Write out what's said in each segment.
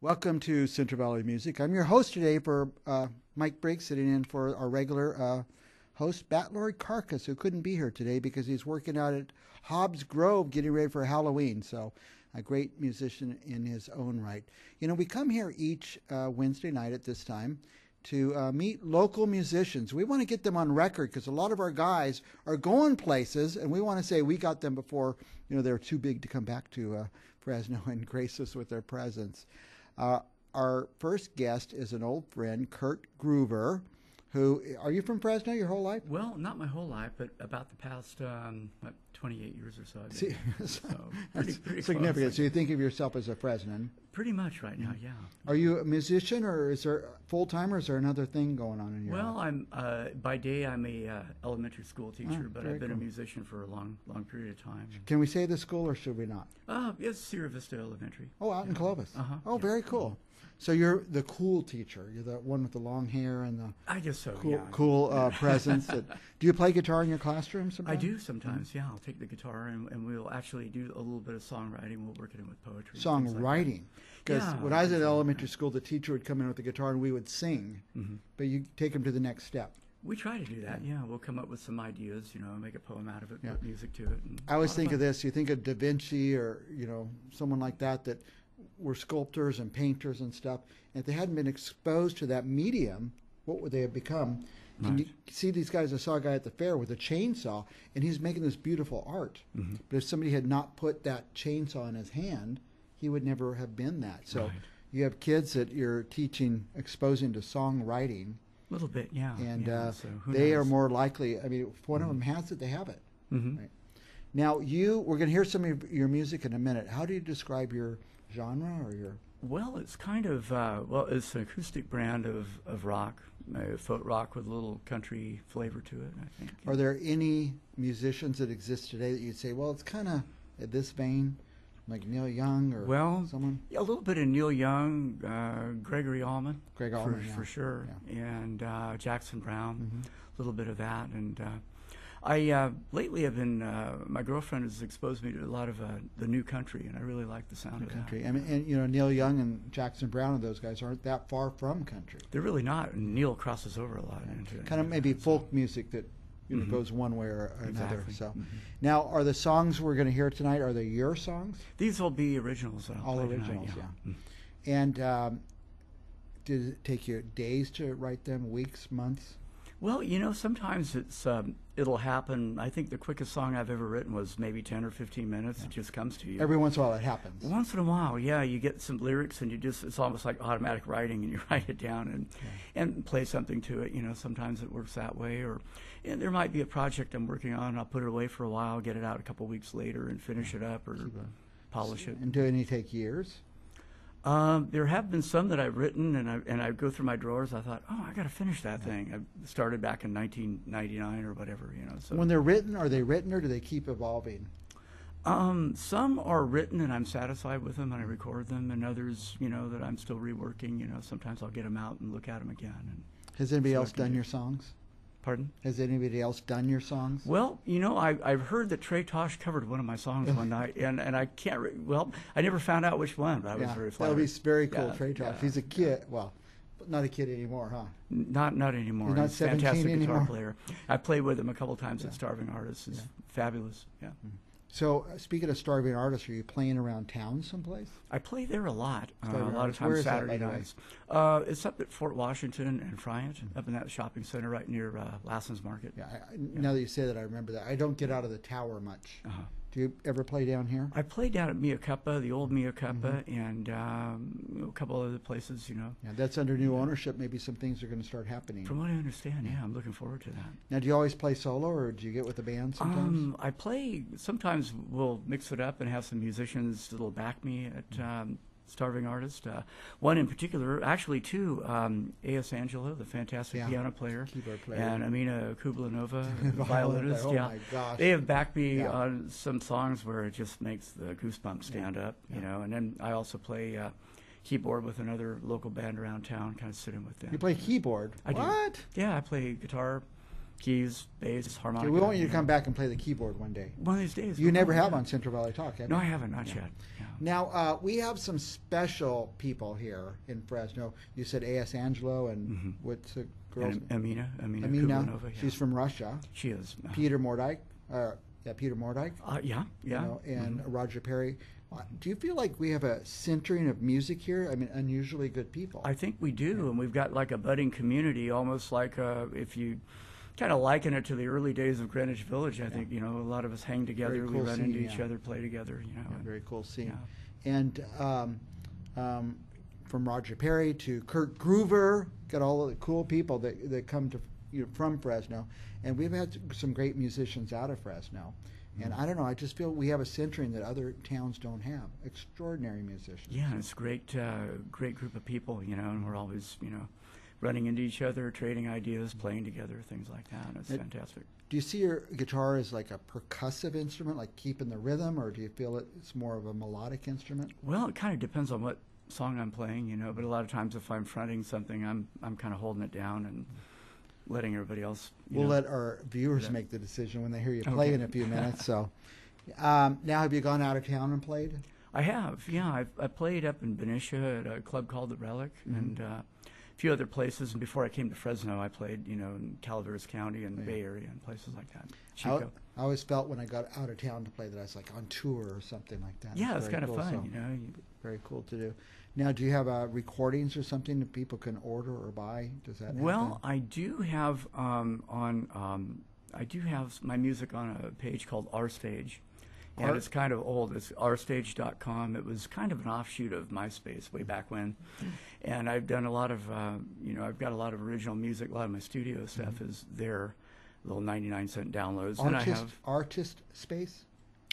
Welcome to Central Valley Music. I'm your host today for Mike Briggs, sitting in for our regular host, Batlord Carcass, who couldn't be here today because he's working out at Hobbs Grove getting ready for Halloween. So a great musician in his own right. You know, we come here each Wednesday night at this time to meet local musicians. We want to get them on record because a lot of our guys are going places, and we want to say we got them before, you know, they're too big to come back to Fresno and grace us with their presence. Our first guest is an old friend, Kurt Gruver, who, are you from Fresno your whole life? Well, not my whole life, but about the past 28 years or so. See, so pretty significant. close. So you think of yourself as a Fresnan? Pretty much right now, yeah. Are you a musician, or is there full-time, or is there another thing going on in your life? Well, I'm by day I'm a elementary school teacher, but I've been cool. a musician for a long period of time. Can we say the school, or should we not? It's Sierra Vista Elementary. Oh, out in Clovis. Uh-huh. Very cool. So you're the cool teacher. You're the one with the long hair and the I guess so, cool presence. Do you play guitar in your classroom sometimes? I do sometimes, yeah. I'll take the guitar and we'll actually do a little bit of songwriting. We'll work it in with poetry. Songwriting. Because Yeah, when I was at elementary school, the teacher would come in with the guitar and we would sing. Mm-hmm. But you take them to the next step. We try to do that, yeah. We'll come up with some ideas, make a poem out of it, put music to it. And I always think of this. You think of Da Vinci or, someone like that were sculptors and painters and stuff. And if they hadn't been exposed to that medium, what would they have become? Right. And you see these guys. I saw a guy at the fair with a chainsaw, and he's making this beautiful art. Mm-hmm. But if somebody had not put that chainsaw in his hand, he would never have been that. So Right. you have kids that you're teaching, exposing to songwriting. A little bit, yeah. And so who they knows? are more likely, if one of them has it, they have it. Mm-hmm. Right. Now, we're going to hear some of your music in a minute. How do you describe your genre or your... Well, it's kind of, it's an acoustic brand of rock, folk rock with a little country flavor to it, I think. Are there any musicians that exist today that you'd say, well, it's kind of in this vein, like Neil Young or someone? A little bit of Neil Young, Gregory Allman. Greg Allman, for sure. Yeah. And Jackson Brown, Mm-hmm. a little bit of that. And I lately have been, my girlfriend has exposed me to a lot of the new country, and I really like the sound of Country. that. I mean, and Neil Young and Jackson Brown and those guys aren't that far from country. They're really not, and Neil crosses over a lot into it. Kind of maybe folk music that goes one way or another. Exactly. So, Mm-hmm. Now, are the songs we're going to hear tonight, are they your songs? These will be originals that I'll All play originals, tonight, yeah. And did it take you days to write them, weeks, months? Well, sometimes it'll happen. I think the quickest song I've ever written was maybe 10 or 15 minutes. It just comes to you. Every once in a while it happens. Once in a while, yeah. You get some lyrics and it's almost like automatic writing, and you write it down and play something to it. Sometimes it works that way. And there might be a project I'm working on, and I'll put it away for a while, get it out a couple weeks later and finish it up or polish it. And do any take years? There have been some that I've written, and I go through my drawers. I thought, I got to finish that thing. I started back in 1999 or whatever, So When they're written, are they written or do they keep evolving? some are written, and I'm satisfied with them, and I record them, and others, that I'm still reworking. Sometimes I'll get them out and look at them again. And Has anybody see what else I can done do. your songs? Pardon? Has anybody else done your songs? Well, I've heard that Trey Tosh covered one of my songs one night, and I can't. I never found out which one, but I was very that flattered. would be very cool. Yeah, Trey Tosh. yeah. He's a kid. Well, not a kid anymore, huh? Not anymore. He's not He's a fantastic 17 guitar anymore? player. I played with him a couple times at Starving Artists. He's fabulous. Yeah. So, speaking of starving artists, are you playing around town someplace? I play there a lot. A Starving lot of Artists. Where times is that, Saturday by the way? nights. It's up at Fort Washington and Friant, up in that shopping center right near Lassen's Market. Yeah. Now that you say that, I remember that. I don't get out of the tower much. Uh-huh. Do you ever play down here? I played down at Mia Cuppa, the old Mia Cuppa, and a couple other places, Yeah, that's under new ownership. Maybe some things are going to start happening. From what I understand, yeah, I'm looking forward to that. Now, do you always play solo, or do you get with a band sometimes? I play, sometimes we'll mix it up and have some musicians that'll back me at Starving Artist. One in particular, actually two, A.S. Angelo, the fantastic piano player, Keyboard player. and Amina Kublanova, the violinist. Oh yeah. my gosh. They have backed me on some songs where it just makes the goosebumps stand up, and then I also play keyboard with another local band around town, kind of sitting with them. You play keyboard? I do. What? Yeah, I play guitar, keys, bass, harmonica. Okay, we want you to come back and play the keyboard one day. One of these days. You never have on Central Valley Talk, have you? No, I haven't, not yet. Yeah. Now, we have some special people here in Fresno. You said A.S. Angelo, and what's the girl's And Amina Amina, Kubanova, yeah. she's from Russia. She is. Peter Mordike, Peter Mordike. Yeah. You know, and Roger Perry. Do you feel like we have a centering of music here? I mean, unusually good people. I think we do, and we've got like a budding community, almost like if you kind of liken it to the early days of Greenwich Village. I think, you know, a lot of us hang together, Very we cool run scene, into each other, play together, you know. Very cool scene. Yeah. And from Roger Perry to Kurt Gruver, got all of the cool people that come to from Fresno, and we've had some great musicians out of Fresno. And I don't know, I just feel we have a centering that other towns don't have. Extraordinary musicians. Yeah, it's a great group of people, you know, and we're always, you know, running into each other, trading ideas, playing together, things like that. It's fantastic. Do you see your guitar as like a percussive instrument, like keeping the rhythm, or do you feel it's more of a melodic instrument? Well, it kind of depends on what song I'm playing, you know, but a lot of times if I'm fronting something, I'm kind of holding it down and letting everybody else. We'll let our viewers make the decision when they hear you play in a few minutes. So, now have you gone out of town and played? I have, yeah. I played up in Benicia at a club called The Relic, and a few other places. And before I came to Fresno, I played, you know, in Calaveras County and the Bay Area and places like that. Chico. I always felt when I got out of town to play that I was like on tour or something like that. Yeah, it's kind of fun, so you know. Very cool to do. Now, do you have recordings or something that people can order or buy? Does that happen? Well, I do have I do have my music on a page called Our Stage. And it's kind of old. It's ourstage.com. It was kind of an offshoot of MySpace way back when. And I've done a lot of, you know, I've got a lot of original music. A lot of my studio stuff is there, little 99-cent downloads. Artist space?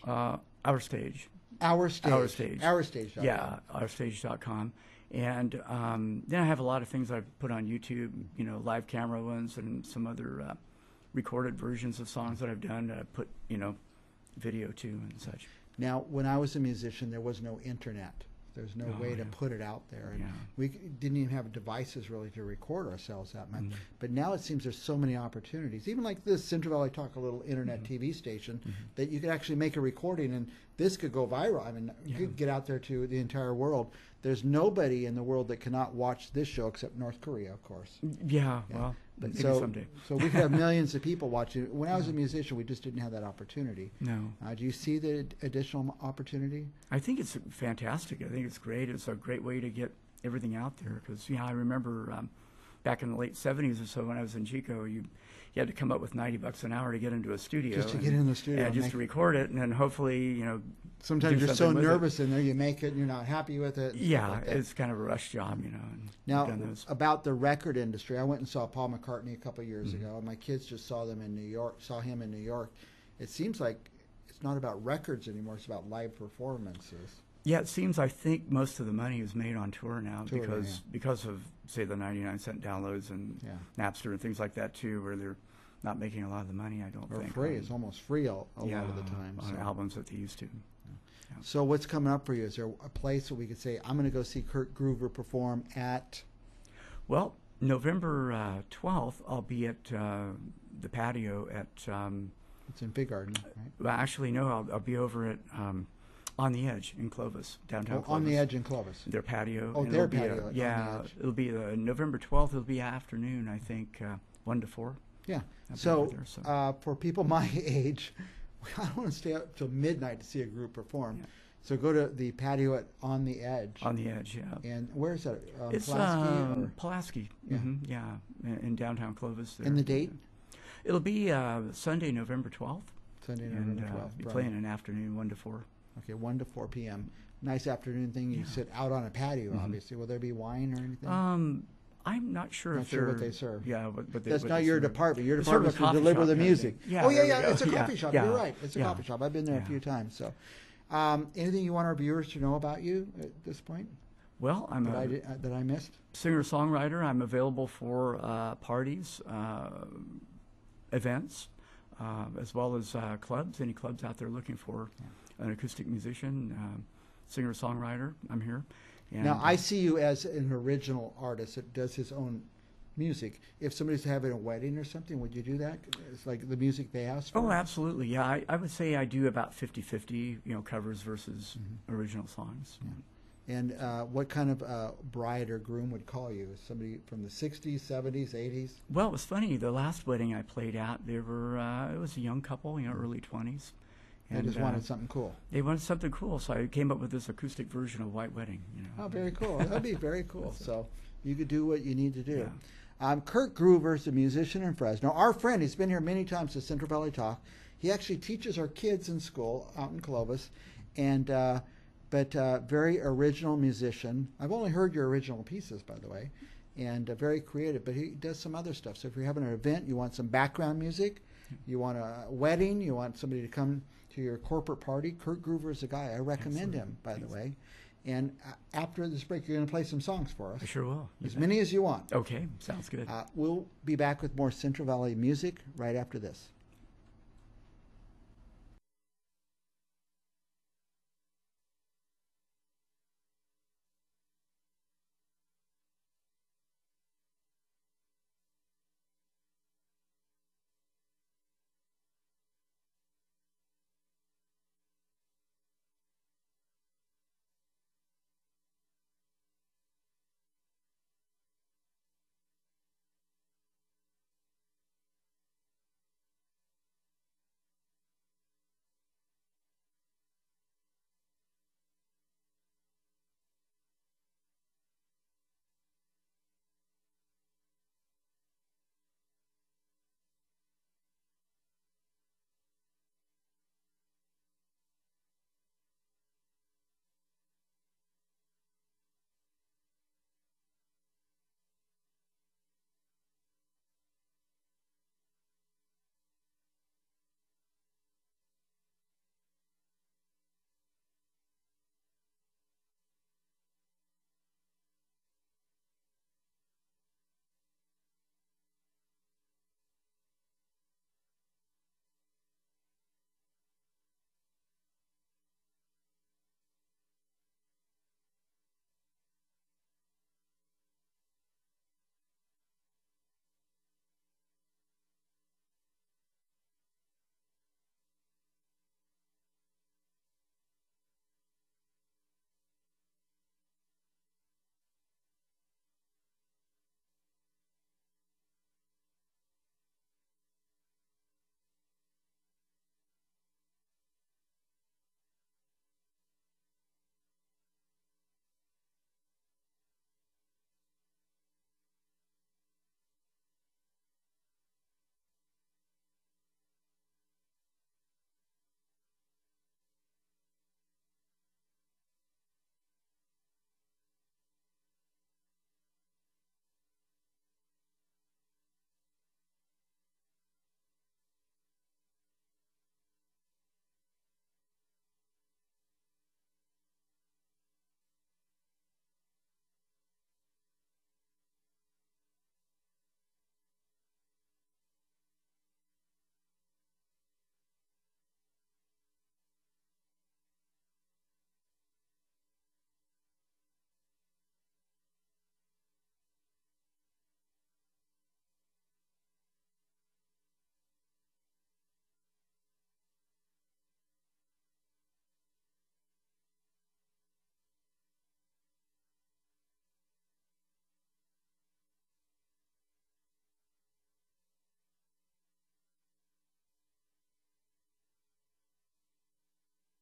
Our Stage. Our Stage. Our Stage. Ourstage.com. Yeah, ourstage.com. And then I have a lot of things I've put on YouTube, you know, live camera ones and some other recorded versions of songs that I've done that I put, you know, video to and such. Now, when I was a musician, there was no internet. There's no way to put it out there. And we didn't even have devices really to record ourselves that much. But now it seems there's so many opportunities. Even like this Central Valley Talk, a little internet TV station, that you could actually make a recording and this could go viral. I mean, you could get out there to the entire world. There's nobody in the world that cannot watch this show except North Korea, of course. Yeah. Well, but maybe someday. So we could have millions of people watching. When I was a musician, we just didn't have that opportunity. No. Do you see the additional opportunity? I think it's fantastic. I think it's great. It's a great way to get everything out there because, I remember back in the late 70s or so when I was in Chico, you had to come up with $90 an hour to get into a studio. Just to get in the studio. And just to record it, and then hopefully, you know. Sometimes you're so nervous in there, you make it, and you're not happy with it. Yeah, like it's kind of a rush job, you know. Now, about the record industry, I went and saw Paul McCartney a couple of years ago, and my kids just saw him in New York. It seems like it's not about records anymore; it's about live performances. Yeah, it seems. I think most of the money is made on tour now because of, say, the 99-cent downloads and Napster and things like that too, where they're not making a lot of the money. I don't think. Free. It's almost free a lot of the time on albums that they used to. Yeah. So what's coming up for you? Is there a place where we could say, I'm going to go see Kurt Gruver perform at? Well, November 12th, I'll be at the patio at... it's in Big Garden, right? Well, actually, no, I'll be over at On the Edge in Clovis, downtown Clovis. On the Edge in Clovis. Their patio. Oh, their patio. It'll be November 12th. It'll be afternoon, I think, 1 to 4. Yeah. So for people my age... I don't want to stay up till midnight to see a group perform. Yeah. So go to the patio On the Edge. On the Edge, yeah. And where is that? It's Pulaski. In downtown Clovis. There. And the date? It'll be Sunday, November 12th. Sunday, November 12th. Be playing in the afternoon, 1 to 4. Okay, 1 to 4 p.m. Nice afternoon thing. You sit out on a patio, obviously. Will there be wine or anything? I'm not sure not sure what they serve. Yeah, that's not your department. Your department is to deliver the music. Yeah, It's a coffee shop. You're right. It's a coffee shop. I've been there a few times. So, anything you want our viewers to know about you at this point? Well, that I missed. Singer-songwriter. I'm available for parties, events, as well as clubs. Any clubs out there looking for an acoustic musician, singer-songwriter? I'm here. And now, I see you as an original artist that does his own music. If somebody's having a wedding or something, would you do that? It's like the music they ask for? Oh, absolutely. Yeah, I would say I do about 50-50, covers versus original songs. Yeah. And what kind of bride or groom would call you? Somebody from the 60s, 70s, 80s? Well, it was funny. The last wedding I played at, it was a young couple, early 20s. They just wanted something cool. They wanted something cool, so I came up with this acoustic version of White Wedding. Oh, very cool. That'd be very cool. So you could do what you need to do. Yeah. Kurt Gruver is a musician in Fresno. Our friend, he's been here many times to Central Valley Talk. He actually teaches our kids in school out in Clovis, but very original musician. I've only heard your original pieces, by the way, and very creative. But he does some other stuff. So if you're having an event, you want some background music, you want a wedding, you want somebody to come to your corporate party, Kurt Gruver is the guy. I recommend him, by the way. And after this break, you're going to play some songs for us. I sure will. As many as you want. Okay, sounds good. We'll be back with more Central Valley music right after this.